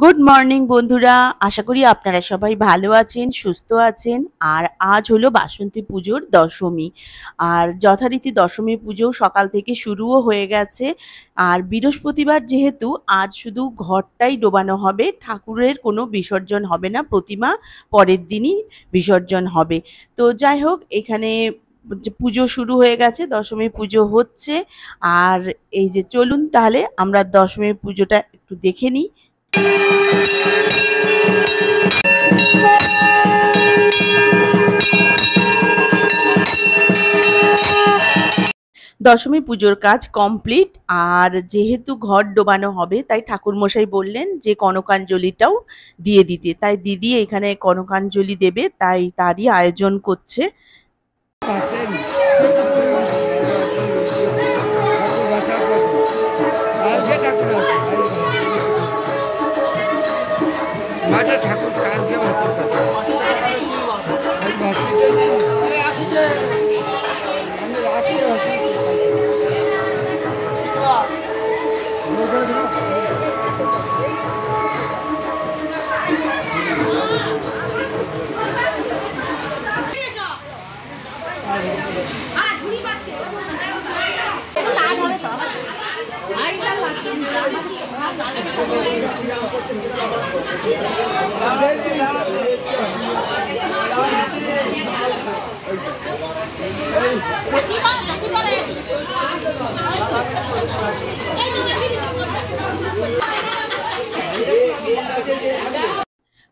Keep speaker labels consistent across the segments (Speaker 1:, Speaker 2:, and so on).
Speaker 1: Good morning বন্ধুরা, আশা করি আপনারা সবাই ভালো আছেন, সুস্থ আছেন। আর আজ হলো বাসন্তী পুজোর দশমী। আর যথারীতি দশমী পুজো সকাল থেকে শুরুও হয়ে গেছে। আর বৃহস্পতিবার যেহেতু আজ শুধু ঘরটাই ডোবানো হবে, ঠাকুরের কোনো বিসর্জন হবে না, প্রতিমা পরের দিনই বিসর্জন হবে। তো যাই হোক, এখানে পুজো শুরু হয়ে গেছে, দশমী পুজো হচ্ছে। আর এই যে চলুন তাহলে আমরা দশমী পুজোটা একটু দেখে নিই। দশমী পুজোর কাজ কমপ্লিট। আর যেহেতু ঘর ডোবানো হবে তাই ঠাকুরমশাই বললেন যে কনকাঞ্জলিটাও দিয়ে দিতে, তাই দিদি এখানে কনকাঞ্জলি দেবে, তাই তারই আয়োজন করছে।
Speaker 2: ঠাকুর কালকে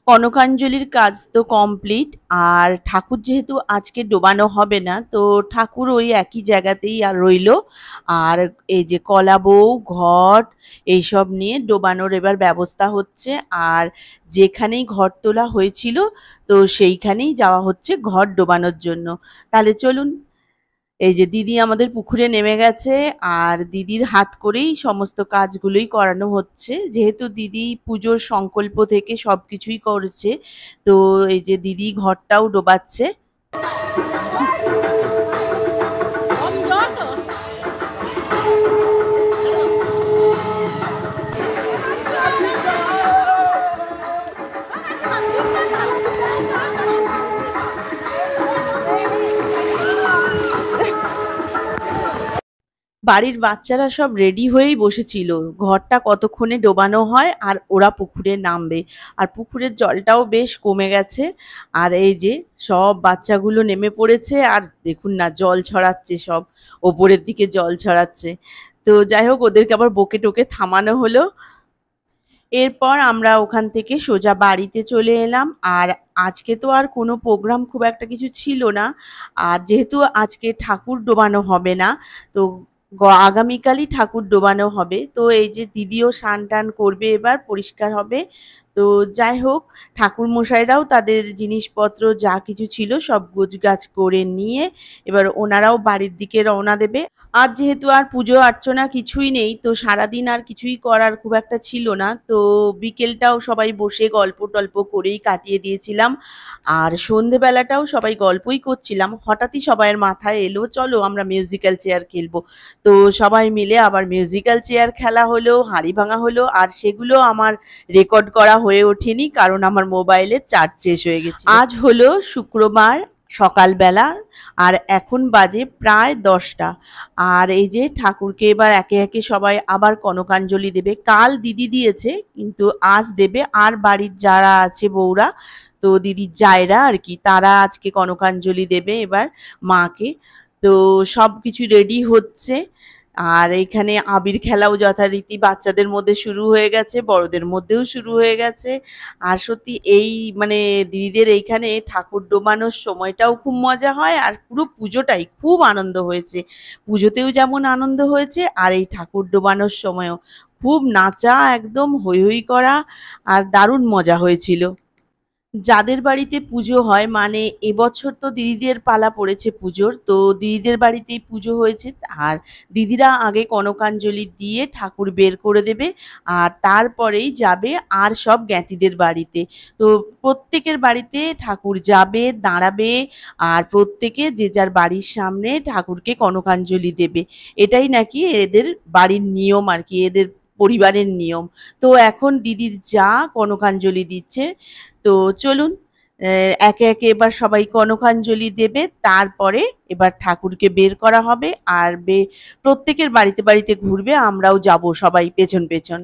Speaker 1: কনকাঞ্জলির কাজ তো কমপ্লিট। আর ঠাকুর যেহেতু আজকে ডোবানো হবে না, তো ঠাকুর ওই একই জায়গাতেই আর রইলো। আর এই যে কলা বউ, ঘট এইসব নিয়ে ডোবানোর এবার ব্যবস্থা হচ্ছে। আর যেখানেই ঘট তোলা হয়েছিল তো সেইখানেই যাওয়া হচ্ছে ঘট ডোবানোর জন্য। তাহলে চলুন, এই যে দিদি আমাদের পুকুরে নেমে গেছে। আর দিদির হাত করেই সমস্ত কাজগুলোই করানো হচ্ছে, যেহেতু দিদি পুজোর সংকল্প থেকে সবকিছুই করছে। তো এই যে দিদি ঘরটাও ডোবাচ্ছে। বাড়ির বাচ্চারা সব রেডি হয়েই বসেছিল, ঘরটা কতক্ষণে ডোবানো হয় আর ওরা পুকুরে নামবে। আর পুকুরের জলটাও বেশ কমে গেছে। আর এই যে সব বাচ্চাগুলো নেমে পড়েছে, আর দেখুন না জল ছড়াচ্ছে, সব ওপরের দিকে জল ছড়াচ্ছে। তো যাই হোক, ওদেরকে আবার বকে টোকে থামানো হলো। এরপর আমরা ওখান থেকে সোজা বাড়িতে চলে এলাম। আর আজকে তো আর কোনো প্রোগ্রাম খুব একটা কিছু ছিল না। আর যেহেতু আজকে ঠাকুর ডোবানো হবে না, তো আগামীকালই ঠাকুর ডোবানো হবে। তো এই যে দিদিও স্নান টান করবে, এবার পরিষ্কার হবে। তো যাই হোক, ঠাকুর মশাইরাও তাদের জিনিসপত্র যা কিছু ছিল সব গোছগাছ করে নিয়ে এবার ওনারাও বাড়ির দিকে রওনা দেবে। আর যেহেতু আর পুজো অর্চনা কিছুই নেই, তো সারাদিন আর কিছুই করার খুব একটা ছিল না। তো বিকেলটাও সবাই বসে গল্প টল্প করেই কাটিয়ে দিয়েছিলাম। আর সন্ধেবেলাটাও সবাই গল্পই করছিলাম। হঠাৎই সবাইয়ের মাথায় এলো, চলো আমরা মিউজিক্যাল চেয়ার খেলবো। তো সবাই মিলে আবার মিউজিক্যাল চেয়ার খেলা হলো, হাঁড়ি ভাঙা হলো। আর সেগুলো আমার রেকর্ড করা হয়ে ওঠেনি, কারণ আমার মোবাইলে চার্জ শেষ হয়ে গেছে। আজ হলো শুক্রবার সকালবেলা, আর এখন বাজে প্রায় 10টা। আর এই যে ঠাকুরকে এবার একে একে সবাই আবার কনকাঞ্জলি দেবে। কাল দিদি দিয়েছে, কিন্তু আজ দেবে। আর বাড়ির যারা আছে বউরা, তো দিদির জায়রা আর কি, তারা আজকে কনকাঞ্জলি দেবে এবার মাকে। তো সব কিছু রেডি হচ্ছে। আর এখানে আবির খেলাও যথারীতি বাচ্চাদের মধ্যে শুরু হয়ে গেছে, বড়দের মধ্যেও শুরু হয়ে গেছে। আর সত্যি এই মানে দিদিদের এইখানে ঠাকুর ডোবানোর সময়টাও খুব মজা হয়, আর পুরো পুজোটাই খুব আনন্দ হয়েছে। পুজোতেও যেমন আনন্দ হয়েছে, আর এই ঠাকুর ডোবানোর সময়ও খুব নাচা, একদম হৈ হৈ করা, আর দারুণ মজা হয়েছিল। যাদের বাড়িতে পুজো হয়, মানে এবছর তো দিদিদের পালা পড়েছে পুজোর, তো দিদিদের বাড়িতেই পুজো হয়েছে। আর দিদিরা আগে কনকাঞ্জলি দিয়ে ঠাকুর বের করে দেবে, আর তারপরেই যাবে আর সব জ্ঞাতিদের বাড়িতে। তো প্রত্যেকের বাড়িতে ঠাকুর যাবে, দাঁড়াবে, আর প্রত্যেকে যে যার বাড়ির সামনে ঠাকুরকে কনকাঞ্জলি দেবে। এটাই নাকি এদের বাড়ির নিয়ম আর কি, এদের পরিবারের নিয়ম। তো এখন দিদির যা কনকাঞ্জলি দিচ্ছে। তো চলুন একে একে এবার সবাই কনকাঞ্জলি দেবে, তারপরে এবার ঠাকুরকে বের করা হবে আর প্রত্যেকের বাড়িতে বাড়িতে ঘুরবে, আমরাও যাব সবাই পেছন পেছন।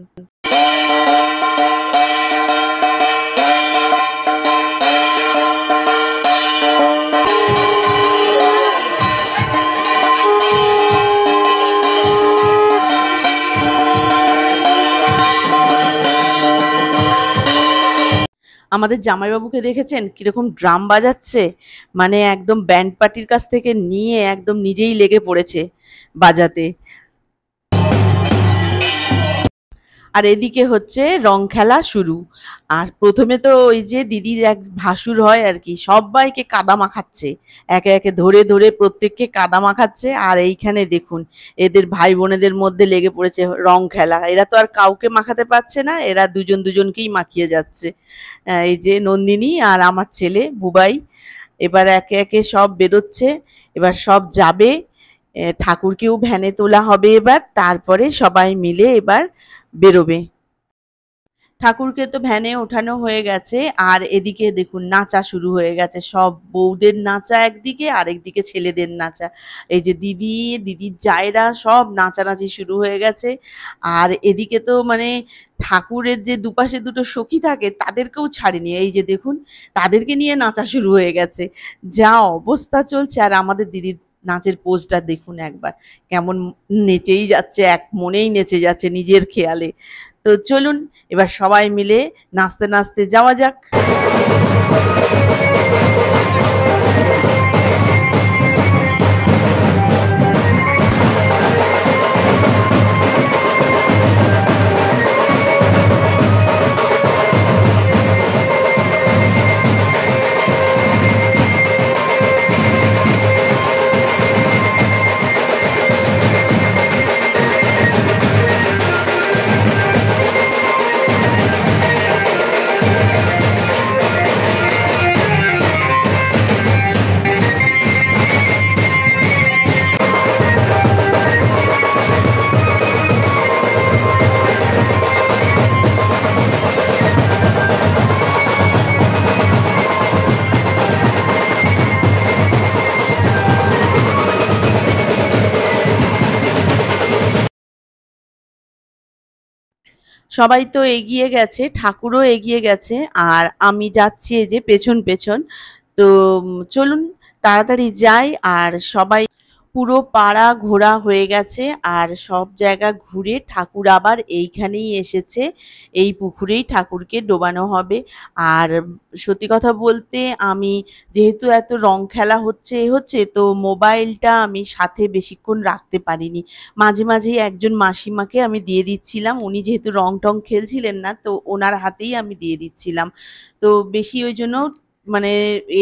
Speaker 1: আমাদের জামাইবাবুকে দেখেছেন কিরকম ড্রাম বাজাচ্ছে, মানে একদম ব্যান্ড পার্টির কাছ থেকে নিয়ে একদম নিজেই লেগে পড়েছে বাজাতে। আর এদিকে হচ্ছে রং খেলা শুরু। আর প্রথমে তো ওই যে দিদির এক ভাসুর হয় আর কি, সবাইকে কাদা মাখাচ্ছে, একে একে ধরে ধরে প্রত্যেককে কাদা মাখাচ্ছে। আর এইখানে দেখুন এদের ভাই বোনেদের মধ্যে লেগে পড়েছে রং খেলা। এরা তো আর কাউকে মাখাতে পারছে না, এরা দুজন দুজনকেই মাখিয়ে যাচ্ছে। এই যে নন্দিনী আর আমার ছেলে বুবাই, এবার একে একে সব বেরোচ্ছে, এবার সব যাবে। ঠাকুরকেও ভ্যানে তোলা হবে এবার, তারপরে সবাই মিলে এবার বেরোবে। ঠাকুরকে তো ভ্যানে ওঠানো হয়ে গেছে, আর এদিকে দেখুন নাচা শুরু হয়ে গেছে, সব বউদের নাচা একদিকে আর একদিকে ছেলেদের নাচা। এই যে দিদি, দিদির জায়েরা সব নাচানাচি শুরু হয়ে গেছে। আর এদিকে তো মানে ঠাকুরের যে দুপাশে দুটো সখী থাকে তাদেরকেও ছাড়েনি, এই যে দেখুন তাদেরকে নিয়ে নাচা শুরু হয়ে গেছে। যা অবস্থা চলছে, আর আমাদের দিদির নাচের পোজটা দেখুন একবার, কেমন নেচেই যাচ্ছে, এক মনেই নেচে যাচ্ছে নিজের খেয়ালে। তো চলুন এবার সবাই মিলে নাচতে নাচতে যাওয়া যাক। সবাই তো এগিয়ে গেছে, ঠাকুরও এগিয়ে গেছে, আর আমি যাচ্ছি এই যে পেছন পেছন। তো চলুন তাড়াতাড়ি যাই। আর সবাই পুরো পাড়া ঘোরা হয়ে গেছে, আর সব জায়গা ঘুরে ঠাকুর আবার এইখানেই এসেছে, এই পুকুরেই ঠাকুরকে ডোবানো হবে। আর সত্যি কথা বলতে আমি যেহেতু এত রং খেলা হচ্ছে তো মোবাইলটা আমি সাথে বেশিক্ষণ রাখতে পারিনি। মাঝে মাঝেই একজন মাসিমাকে আমি দিয়ে দিচ্ছিলাম, উনি যেহেতু রং টং খেলছিলেন না তো ওনার হাতেই আমি দিয়ে দিচ্ছিলাম। তো বেশি ওই জন্য মানে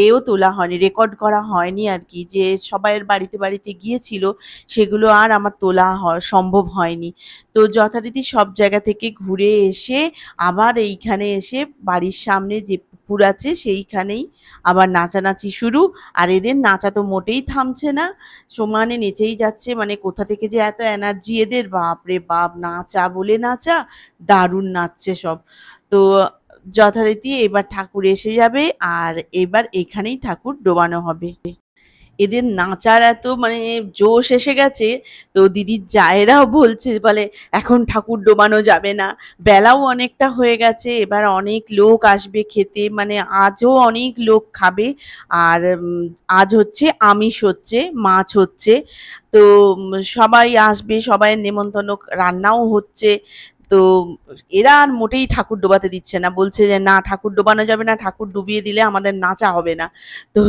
Speaker 1: এও তোলা হয়নি, রেকর্ড করা হয়নি আর কি, যে সবাইয়ের বাড়িতে বাড়িতে গিয়েছিল সেগুলো আর আমার তোলা সম্ভব হয়নি। তো যথারীতি সব জায়গা থেকে ঘুরে এসে আবার এইখানে এসে বাড়ির সামনে যে পুকুর আছে সেইখানেই আবার নাচানাচি শুরু। আর এদের নাচা তো মোটেই থামছে না, সমানে নেচেই যাচ্ছে, মানে কোথা থেকে যে এত এনার্জি এদের, বাপ রে বাপ, নাচা বলে নাচা, দারুণ নাচছে সব। তো যথারীতি এবার ঠাকুর এসে যাবে, আর এবার এখানেই ঠাকুর ডোবানো হবে। এদের নাচার এত মানে জোশ এসে গেছে, তো দিদির জায়েরাও বলছে, বলে এখন ঠাকুর ডোবানো যাবে না, বেলাও অনেকটা হয়ে গেছে, এবার অনেক লোক আসবে খেতে, মানে আজও অনেক লোক খাবে। আর আজ হচ্ছে আমিষ হচ্ছে, মাছ হচ্ছে। তো সবাই আসবে, সবাইয়ের নেমন্তন্ন, রান্নাও হচ্ছে। তো এরা আর মোটেই ঠাকুর ডোবাতে দিচ্ছে না, বলছে যে না ঠাকুর ডোবানো যাবে না, ঠাকুর ডুবিয়ে দিলে আমাদের নাচা হবে না। তো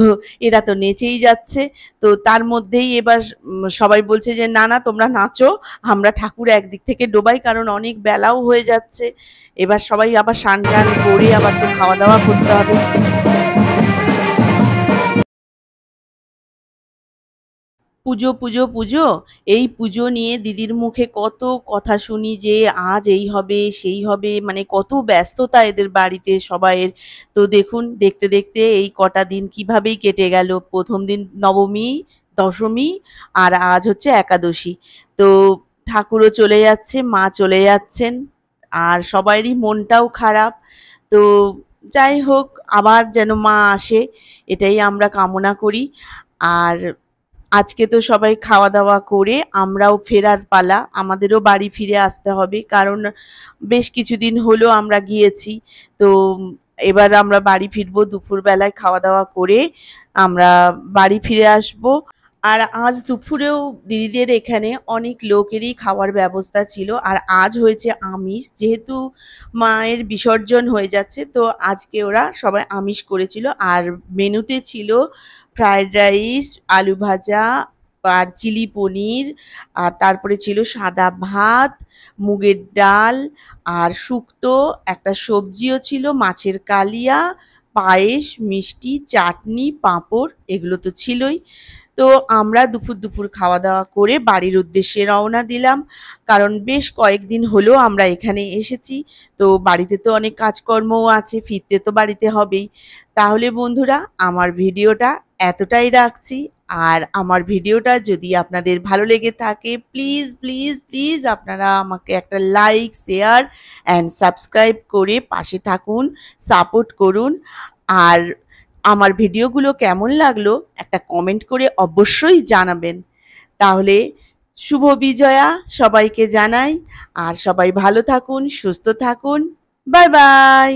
Speaker 1: এরা তো নেচেই যাচ্ছে। তো তার মধ্যেই এবার সবাই বলছে যে না না তোমরা নাচো, আমরা ঠাকুর একদিক থেকে ডোবাই, কারণ অনেক বেলাও হয়ে যাচ্ছে। এবার সবাই আবার স্নান টান করে আবার তো খাওয়া দাওয়া করতে হবে। পুজো পুজো পুজো, এই পুজো নিয়ে দিদির মুখে কত কথা শুনি যে আজ এই হবে সেই হবে, মানে কত ব্যস্ততা এদের বাড়িতে সবাইয়ের। তো দেখুন দেখতে দেখতে এই কটা দিন কিভাবেই কেটে গেল, প্রথম দিন নবমী, দশমী, আর আজ হচ্ছে একাদশী। তো ঠাকুরও চলে যাচ্ছে, মা চলে যাচ্ছেন, আর সবারই মনটাও খারাপ। তো যাই হোক, আবার যেন মা আসে এটাই আমরা কামনা করি। আর আজকে তো সবাই খাওয়া দাওয়া করে আমরাও ফেরার পালা, আমাদেরও বাড়ি ফিরে আসতে হবে, কারণ বেশ কিছুদিন হলো আমরা গিয়েছি। তো এবার আমরা বাড়ি ফিরবো, দুপুরবেলায় খাওয়া দাওয়া করে আমরা বাড়ি ফিরে আসবো। আর আজ দুপুরেও দিদিদের এখানে অনেক লোকেরই খাওয়ার ব্যবস্থা ছিল, আর আজ হয়েছে আমিষ, যেহেতু মায়ের বিসর্জন হয়ে যাচ্ছে, তো আজকে ওরা সবাই আমিষ করেছিল। আর মেনুতে ছিল ফ্রায়েড রাইস, আলু ভাজা, আর চিলি পনির, আর তারপরে ছিল সাদা ভাত, মুগের ডাল, আর শুক্তো, একটা সবজিও ছিল, মাছের কালিয়া, পায়েস, মিষ্টি, চাটনি, পাঁপড়, এগুলো তো ছিলই। তো আমরা দুপুর খাওয়া দাওয়া করে বাড়ির উদ্দেশ্যে রওনা দিলাম, কারণ বেশ কয়েকদিন হলো আমরা এখানে এসেছি। তো বাড়িতে তো অনেক কাজকর্মও আছে, ফিরতে তো বাড়িতে হবেই। তাহলে বন্ধুরা, আমার ভিডিওটা এতটাই রাখছি। আর আমার ভিডিওটা যদি আপনাদের ভালো লেগে থাকে, প্লিজ প্লিজ প্লিজ আপনারা আমাকে একটা লাইক, শেয়ার অ্যান্ড সাবস্ক্রাইব করে পাশে থাকুন, সাপোর্ট করুন। আর আমার ভিডিওগুলো কেমন লাগলো একটা কমেন্ট করে অবশ্যই জানাবেন। তাহলে শুভ বিজয়া সবাইকে জানাই, আর সবাই ভালো থাকুন, সুস্থ থাকুন। Bye bye.